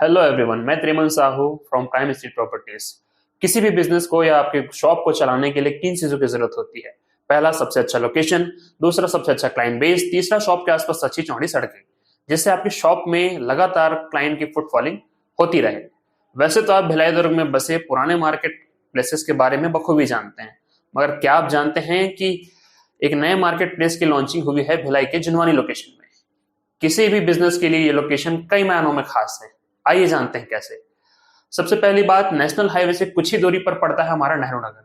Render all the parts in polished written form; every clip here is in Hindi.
हेलो एवरीवन, मैं Triman Sahu from prime state properties. किसी भी बिजनेस को या आपके शॉप को चलाने के लिए तीन चीजों की जरूरत होती है। पहला, सबसे अच्छा लोकेशन। दूसरा, सबसे अच्छा क्लाइंट बेस। तीसरा, शॉप के आसपास अच्छी चौड़ी सड़कें, जिससे आपकी शॉप में लगातार क्लाइंट की फुटफॉलिंग होती रहे। वैसे तो आप भिलाई दुर्ग में बसे पुराने मार्केट प्लेसेस के बारे में बखूबी जानते हैं, मगर क्या आप जानते हैं कि एक नए मार्केट प्लेस की लॉन्चिंग हुई है भिलाई के जुनवानी लोकेशन में। किसी भी बिजनेस के लिए ये लोकेशन कई मायनों में खास है। आइए जानते हैं कैसे। सबसे पहली बात, नेशनल हाईवे से कुछ ही दूरी पर पड़ता है हमारा नेहरू नगर,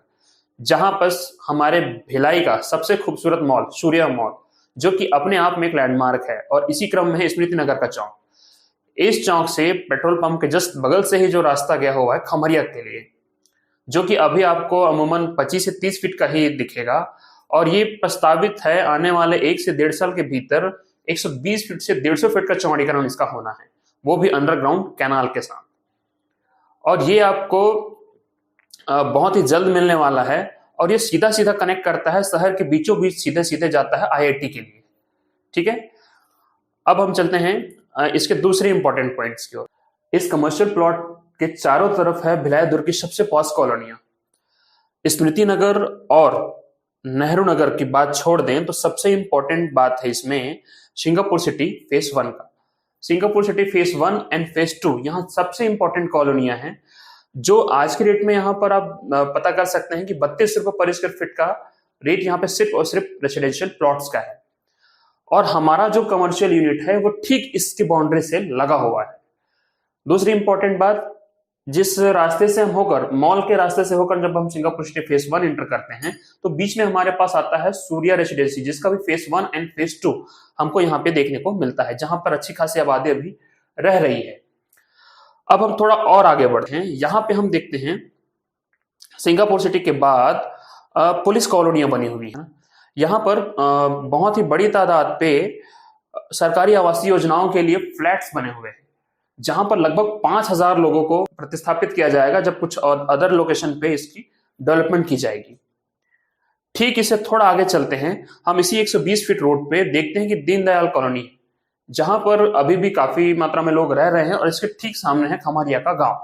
जहां पर हमारे भिलाई का सबसे खूबसूरत मॉल सूर्या मॉल, जो कि अपने आप में एक लैंडमार्क है। और इसी क्रम में है स्मृति नगर का चौक। इस चौक से पेट्रोल पंप के जस्ट बगल से ही जो रास्ता गया हुआ है खमरिया के लिए, जो कि अभी आपको अमूमन 25 से 30 फीट का ही दिखेगा। और ये प्रस्तावित है आने वाले 1 से 1.5 साल के भीतर 120 फीट से 150 फीट का चौड़ीकरण इसका होना है, वो भी अंडरग्राउंड कैनाल के साथ। और ये आपको बहुत ही जल्द मिलने वाला है। और ये सीधा सीधा कनेक्ट करता है शहर के बीचों बीच, सीधे सीधे जाता है आईआईटी के लिए। ठीक है, अब हम चलते हैं इसके दूसरे इंपॉर्टेंट पॉइंट्स की ओर। इस कमर्शियल प्लॉट के चारों तरफ है भिलाई दुर्ग की सबसे पॉश कॉलोनियां। स्मृति नगर और नेहरू नगर की बात छोड़ दें तो सबसे इंपॉर्टेंट बात है इसमें सिंगापुर सिटी फेस 1 का। Singapore city face 1 and face 2 यहाँ सबसे इंपॉर्टेंट कॉलोनियां हैं, जो आज के रेट में यहाँ पर आप पता कर सकते हैं कि 32 रुपए पर स्क्वायर फीट का रेट यहाँ पे सिर्फ और सिर्फ रेसिडेंशियल प्लॉट्स का है। और हमारा जो कमर्शियल यूनिट है वो ठीक इसकी बाउंड्री से लगा हुआ है। दूसरी इंपॉर्टेंट बात, जिस रास्ते से हम होकर, मॉल के रास्ते से होकर जब हम सिंगापुर सिटी फेस 1 एंटर करते हैं तो बीच में हमारे पास आता है सूर्या रेसिडेंसी, जिसका भी फेस 1 एंड फेस 2 हमको यहाँ पे देखने को मिलता है, जहां पर अच्छी खासी आबादी अभी रह रही है। अब हम थोड़ा और आगे बढ़ते हैं। यहाँ पे हम देखते हैं सिंगापुर सिटी के बाद पुलिस कॉलोनियां बनी हुई हैं। यहाँ पर बहुत ही बड़ी तादाद पे सरकारी आवासीय योजनाओं के लिए फ्लैट्स बने हुए हैं, जहां पर लगभग 5,000 लोगों को प्रतिस्थापित किया जाएगा जब कुछ और अदर लोकेशन पे इसकी डेवलपमेंट की जाएगी। ठीक इसे थोड़ा आगे चलते हैं, हम इसी 120 फीट रोड पे देखते हैं कि दीनदयाल कॉलोनी, जहां पर अभी भी काफी मात्रा में लोग रह रहे हैं, और इसके ठीक सामने है खमरिया का गांव।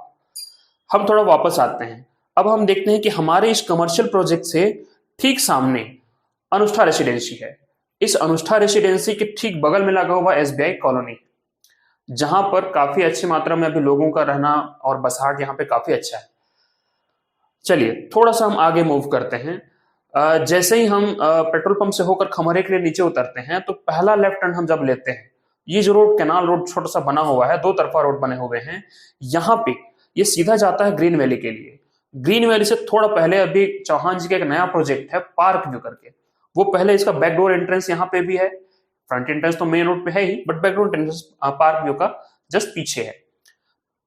हम थोड़ा वापस आते हैं। अब हम देखते हैं कि हमारे इस कमर्शियल प्रोजेक्ट से ठीक सामने अनुष्ठा रेसिडेंसी है। इस अनुष्ठा रेसिडेंसी के ठीक बगल में लगा हुआ एसबीआई कॉलोनी, जहां पर काफी अच्छी मात्रा में अभी लोगों का रहना और बसाहट यहाँ पे काफी अच्छा है। चलिए थोड़ा सा हम आगे मूव करते हैं। जैसे ही हम पेट्रोल पंप से होकर खमरे के लिए नीचे उतरते हैं तो पहला लेफ्ट टर्न हम जब लेते हैं, ये जो रोड कैनाल रोड छोटा सा बना हुआ है, 2 तरफा रोड बने हुए हैं, यहाँ पे ये सीधा जाता है ग्रीन वैली के लिए। ग्रीन वैली से थोड़ा पहले अभी चौहान जी का एक नया प्रोजेक्ट है पार्क व्यू करके, वो पहले इसका बैकडोर एंट्रेंस यहाँ पे भी है। फ्रंट एंट्रेंस तो मेन रोड पे है ही, but backdoor entrance park view का जस्ट पीछे है।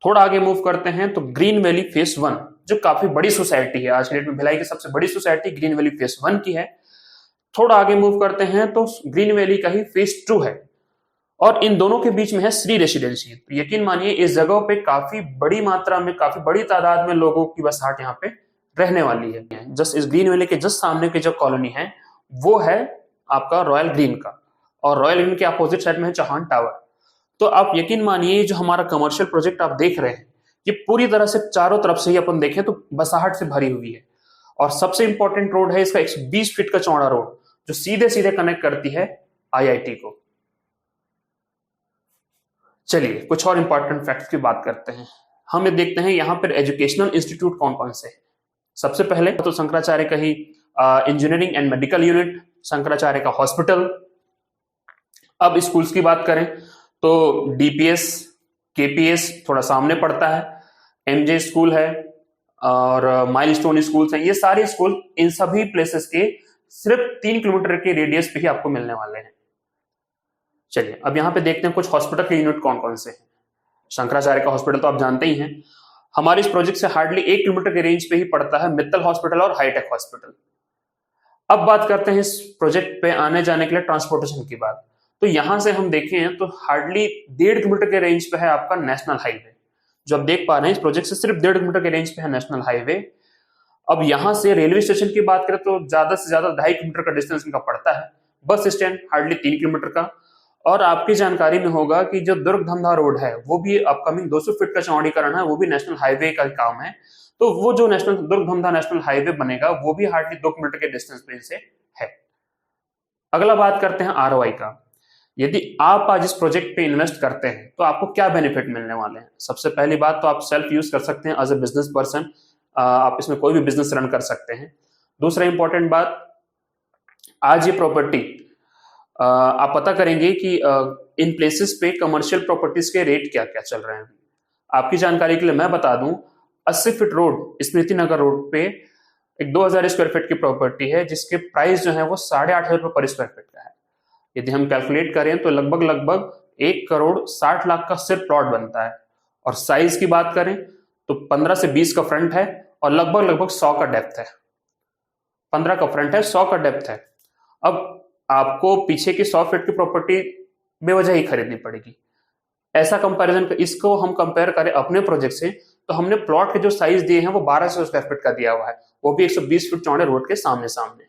थोड़ा आगे मूव करते हैं तो ग्रीन वैली फेस 1, जो काफी बड़ी सोसाइटी है, आज के डेट में भिलाई की सबसे बड़ी सोसाइटी ग्रीन वैली फेस 1 की है। थोड़ा आगे मूव करते हैं तो ग्रीन वैली का ही फेस 2 है, और इन दोनों के बीच में है श्री रेसिडेंसी। तो यकीन मानिए इस जगह पे काफी बड़ी मात्रा में, काफी बड़ी तादाद में लोगों की बसाहट यहाँ पे रहने वाली है। जस्ट इस ग्रीन वैली के जस्ट सामने की जो कॉलोनी है वो है आपका रॉयल ग्रीन का, और रॉयल ग्रीन के अपोजिट साइड में है चौहान टावर। तो आप यकीन मानिए जो हमारा कमर्शियल प्रोजेक्ट आप देख रहे हैं, ये पूरी तरह से चारों तरफ से ही अपन देखें तो बसाहट से भरी हुई है। और सबसे इंपॉर्टेंट रोड है इसका 120 फीट का चौड़ा रोड, जो सीधे सीधे कनेक्ट करती है आईआईटी को। चलिए कुछ और इंपॉर्टेंट फैक्ट्स की बात करते हैं। हम ये देखते हैं यहाँ पर एजुकेशनल इंस्टीट्यूट कौन कौन से हैं। सबसे पहले तो शंकराचार्य का ही engineering and medical unit, Shankaracharya का हॉस्पिटल। अब स्कूल्स की बात करें तो डीपीएस, केपीएस थोड़ा सामने पड़ता है, एमजे स्कूल है, और माइलस्टोन स्कूल्स हैं। ये सारे स्कूल इन सभी प्लेसेस के सिर्फ 3 किलोमीटर के रेडियस पे ही आपको मिलने वाले हैं। चलिए अब यहाँ पे देखते हैं कुछ हॉस्पिटल के यूनिट कौन कौन से हैं। शंकराचार्य का हॉस्पिटल तो आप जानते ही हैं, हमारे इस प्रोजेक्ट से हार्डली 1 किलोमीटर के रेंज पे ही पड़ता है मित्तल हॉस्पिटल और हाईटेक हॉस्पिटल। अब बात करते हैं इस प्रोजेक्ट पे आने जाने के लिए ट्रांसपोर्टेशन की बात। तो यहां से हम देखें तो हार्डली 1.5 किलोमीटर के रेंज पे है आपका नेशनल हाईवे। जो आप देख पा रहे हैं इस प्रोजेक्ट से सिर्फ 1.5 किलोमीटर के रेंज पे है नेशनल हाईवे। अब यहां से रेलवे स्टेशन की बात करें तो ज्यादा से ज्यादा 2.5 किलोमीटर का डिस्टेंस इनका पड़ता है। बस स्टैंड हार्डली 3 किलोमीटर का, और आपकी जानकारी में होगा कि जो दुर्ग धमधा रोड है वो भी अपकमिंग 200 फीट का चौड़ीकरण है, वो भी नेशनल हाईवे का काम है। तो वो जो नेशनल दुर्ग धमधा नेशनल हाईवे बनेगा वो भी हार्डली 2 किलोमीटर के डिस्टेंस पे से है। अगला बात करते हैं आरओआई का। यदि आप आज इस प्रोजेक्ट पे इन्वेस्ट करते हैं तो आपको क्या बेनिफिट मिलने वाले हैं। सबसे पहली बात तो आप सेल्फ यूज कर सकते हैं एज ए बिजनेस पर्सन, आप इसमें कोई भी बिजनेस रन कर सकते हैं। दूसरा इंपॉर्टेंट बात, आज ये प्रॉपर्टी आप पता करेंगे कि इन प्लेसेस पे कमर्शियल प्रॉपर्टीज के रेट क्या क्या चल रहे हैं। आपकी जानकारी के लिए मैं बता दूं, 80 feet road Smriti Nagar road पे एक 2000 स्क्वायर फीट की प्रॉपर्टी है जिसके प्राइस जो है वो 8,500 रुपए पर स्क्वायर फीट का है। यदि हम कैलकुलेट करें तो लगभग 1,60,00,000 का सिर्फ प्लॉट बनता है। और साइज की बात करें तो 15 से 20 का फ्रंट है और लगभग 100 का डेप्थ है। 15 का फ्रंट है, 100 का डेप्थ है। अब आपको पीछे की 100 फीट की प्रॉपर्टी बेवजह ही खरीदनी पड़ेगी। ऐसा कंपैरिजन, इसको हम कंपेयर करें अपने प्रोजेक्ट से तो हमने प्लॉट के जो साइज दिए हैं वो 1200 स्क्वायर फीट का दिया हुआ है, वो भी 120 फीट चौड़े रोड के सामने सामने।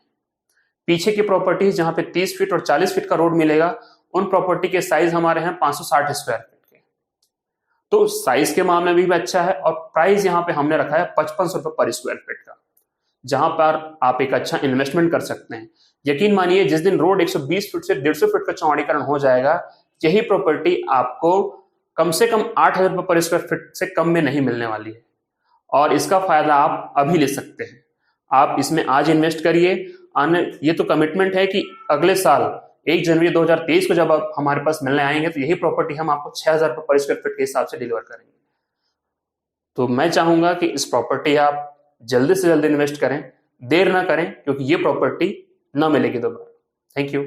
पीछे की प्रॉपर्टीज जहां पे 30 फीट और 40 फीट का रोड मिलेगा, उन प्रॉपर्टी के साइज हमारे हैं 560 स्क्वायर फीट के। तो साइज के मामले में भी अच्छा है और प्राइस यहाँ पे हमने रखा है 5500 रुपए पर स्क्वायर फीट का, जहां पर आप एक अच्छा इन्वेस्टमेंट कर सकते हैं। यकीन मानिए जिस दिन रोड 120 फीट से 150 फीट का चौड़ीकरण हो जाएगा, यही प्रॉपर्टी आपको कम से कम 8,000 रुपए पर स्क्वायर फीट से कम में नहीं मिलने वाली है। और इसका फायदा आप अभी ले सकते हैं। आप इसमें आज इन्वेस्ट करिए। ये तो कमिटमेंट है कि अगले साल 1 जनवरी 2023 को जब आप हमारे पास मिलने आएंगे तो यही प्रॉपर्टी हम आपको 6,000 रुपए पर स्क्वायर फीट के हिसाब से डिलीवर करेंगे। तो मैं चाहूंगा कि इस प्रॉपर्टी आप जल्दी से जल्दी इन्वेस्ट करें, देर ना करें, क्योंकि ये प्रॉपर्टी ना मिलेगी दोबारा। Thank you.